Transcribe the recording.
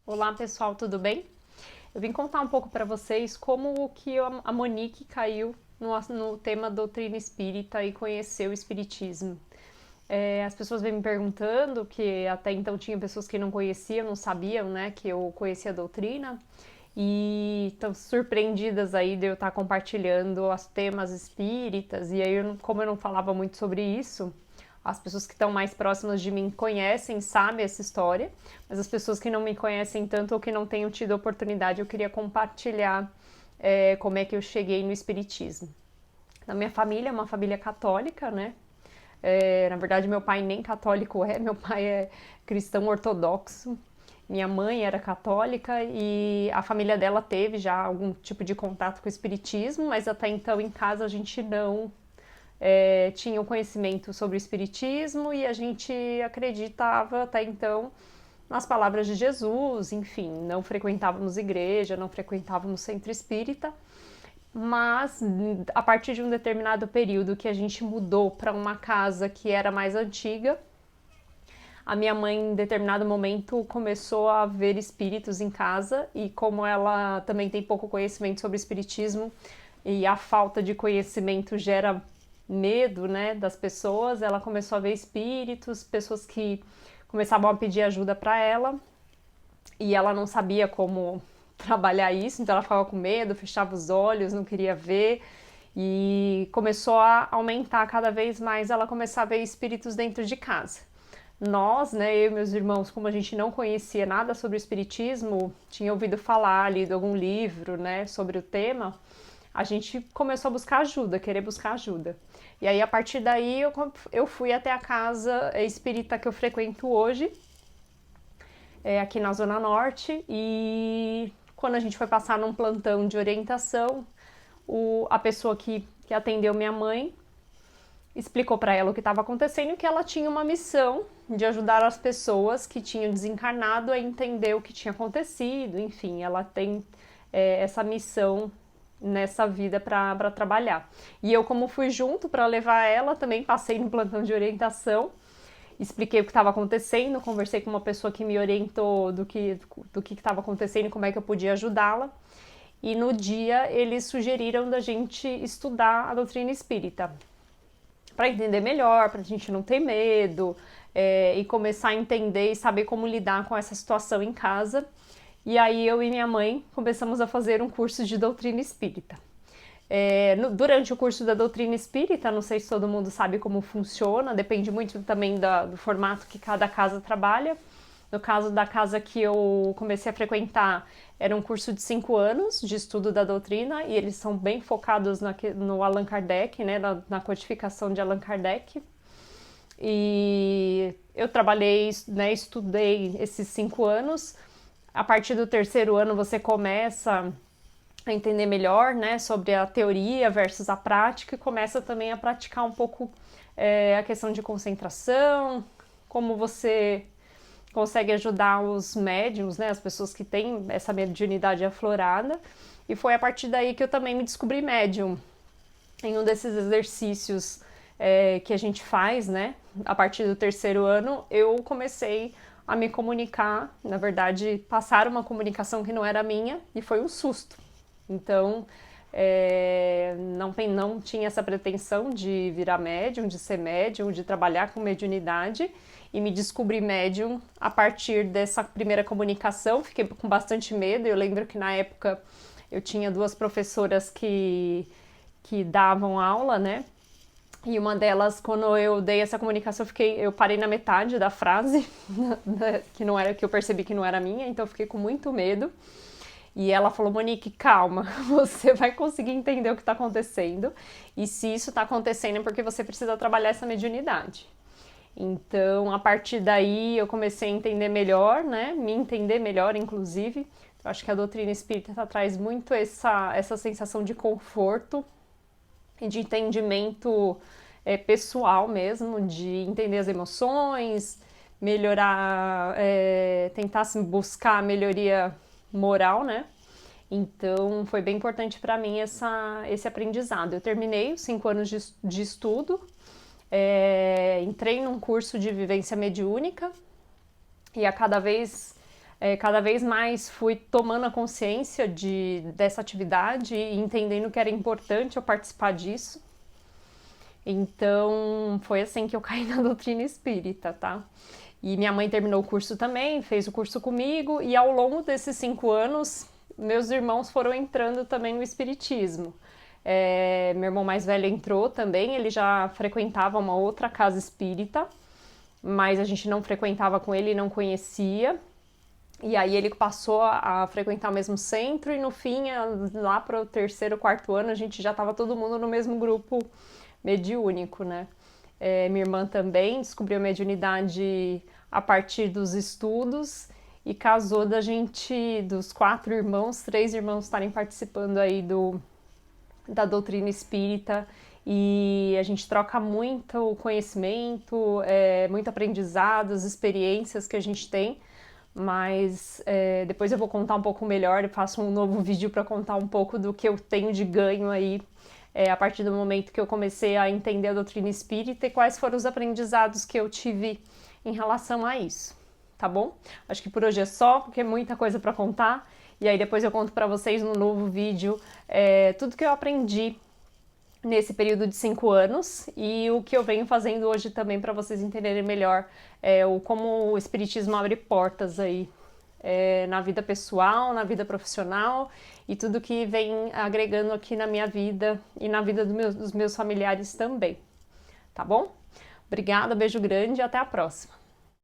Olá pessoal, tudo bem? Eu vim contar um pouco para vocês como que a Monique caiu no tema doutrina espírita e conheceu o espiritismo. As pessoas vêm me perguntando, que até então tinha pessoas que não conheciam, não sabiam, né, que eu conhecia a doutrina, e estão surpreendidas aí de eu estar compartilhando os temas espíritas, e aí como eu não falava muito sobre isso, as pessoas que estão mais próximas de mim conhecem, sabem essa história, mas as pessoas que não me conhecem tanto ou que não tenham tido oportunidade, eu queria compartilhar como é que eu cheguei no espiritismo. Na minha família, é uma família católica, né? Na verdade, meu pai nem católico é, meu pai é cristão ortodoxo. Minha mãe era católica e a família dela teve já algum tipo de contato com o espiritismo, mas até então em casa a gente não tinha um conhecimento sobre o espiritismo e a gente acreditava até então nas palavras de Jesus, enfim, não frequentávamos igreja, não frequentávamos centro espírita, mas a partir de um determinado período que a gente mudou para uma casa que era mais antiga, a minha mãe, em determinado momento, começou a ver espíritos em casa e como ela também tem pouco conhecimento sobre espiritismo e a falta de conhecimento gera medo, né, das pessoas, ela começou a ver espíritos, pessoas que começavam a pedir ajuda para ela e ela não sabia como trabalhar isso, então ela ficava com medo, fechava os olhos, não queria ver e começou a aumentar cada vez mais, ela começava a ver espíritos dentro de casa. Nós, né, eu e meus irmãos, como a gente não conhecia nada sobre o espiritismo, tinha ouvido falar, lido algum livro, né, sobre o tema, a gente começou a buscar ajuda, querer buscar ajuda. E aí, a partir daí, eu fui até a casa espírita que eu frequento hoje, aqui na Zona Norte, e quando a gente foi passar num plantão de orientação, a pessoa que atendeu minha mãe explicou para ela o que estava acontecendo e que ela tinha uma missão de ajudar as pessoas que tinham desencarnado a entender o que tinha acontecido, enfim, ela tem essa missão nessa vida para trabalhar. E eu, como fui junto para levar ela, também passei no plantão de orientação, expliquei o que estava acontecendo, conversei com uma pessoa que me orientou do que estava acontecendo e como é que eu podia ajudá-la. E no dia eles sugeriram da gente estudar a doutrina espírita para entender melhor, para a gente não ter medo e começar a entender e saber como lidar com essa situação em casa. E aí eu e minha mãe começamos a fazer um curso de doutrina espírita. Durante o curso da doutrina espírita, não sei se todo mundo sabe como funciona, depende muito também do formato que cada casa trabalha. No caso da casa que eu comecei a frequentar, era um curso de 5 anos de estudo da doutrina e eles são bem focados no Allan Kardec, né, na codificação de Allan Kardec. E eu trabalhei, né, estudei esses 5 anos. A partir do terceiro ano você começa a entender melhor, né, sobre a teoria versus a prática e começa também a praticar um pouco a questão de concentração, como você consegue ajudar os médiums, né, as pessoas que têm essa mediunidade aflorada. E foi a partir daí que eu também me descobri médium. Em um desses exercícios que a gente faz, né, a partir do terceiro ano, eu comecei a me comunicar, na verdade, passar uma comunicação que não era minha e foi um susto. Então, não tinha essa pretensão de virar médium, de ser médium, de trabalhar com mediunidade e me descobri médium a partir dessa primeira comunicação. Fiquei com bastante medo. Eu lembro que na época eu tinha duas professoras que davam aula, né? E uma delas, quando eu dei essa comunicação, eu parei na metade da frase, que não era, que eu percebi que não era minha, então eu fiquei com muito medo. E ela falou: Monique, calma, você vai conseguir entender o que está acontecendo. E se isso está acontecendo é porque você precisa trabalhar essa mediunidade. Então, a partir daí, eu comecei a entender melhor, né? Me entender melhor, inclusive. Eu acho que a doutrina espírita traz muito essa sensação de conforto e de entendimento pessoal mesmo, de entender as emoções, melhorar, tentar buscar a melhoria moral, né? Então, foi bem importante para mim esse aprendizado. Eu terminei os 5 anos de estudo, entrei num curso de vivência mediúnica e a cada vez cada vez mais fui tomando a consciência dessa atividade e entendendo que era importante eu participar disso. Então, foi assim que eu caí na doutrina espírita, tá? E minha mãe terminou o curso também, fez o curso comigo, e ao longo desses 5 anos, meus irmãos foram entrando também no espiritismo. Meu irmão mais velho entrou também, ele já frequentava uma outra casa espírita, mas a gente não frequentava com ele, não conhecia. E aí ele passou a frequentar o mesmo centro e no fim, lá para o 3º, 4º ano, a gente já estava todo mundo no mesmo grupo mediúnico, né? Minha irmã também descobriu a mediunidade a partir dos estudos e casou dos 4 irmãos, 3 irmãos estarem participando aí da doutrina espírita, e a gente troca muito conhecimento, muito aprendizado, as experiências que a gente tem, mas depois eu vou contar um pouco melhor, eu faço um novo vídeo para contar um pouco do que eu tenho de ganho aí a partir do momento que eu comecei a entender a doutrina espírita e quais foram os aprendizados que eu tive em relação a isso, tá bom? Acho que por hoje é só, porque é muita coisa para contar, e aí depois eu conto para vocês no novo vídeo tudo que eu aprendi nesse período de 5 anos e o que eu venho fazendo hoje também para vocês entenderem melhor como o espiritismo abre portas aí na vida pessoal, na vida profissional e tudo que vem agregando aqui na minha vida e na vida dos meus familiares também, tá bom? Obrigada, beijo grande e até a próxima!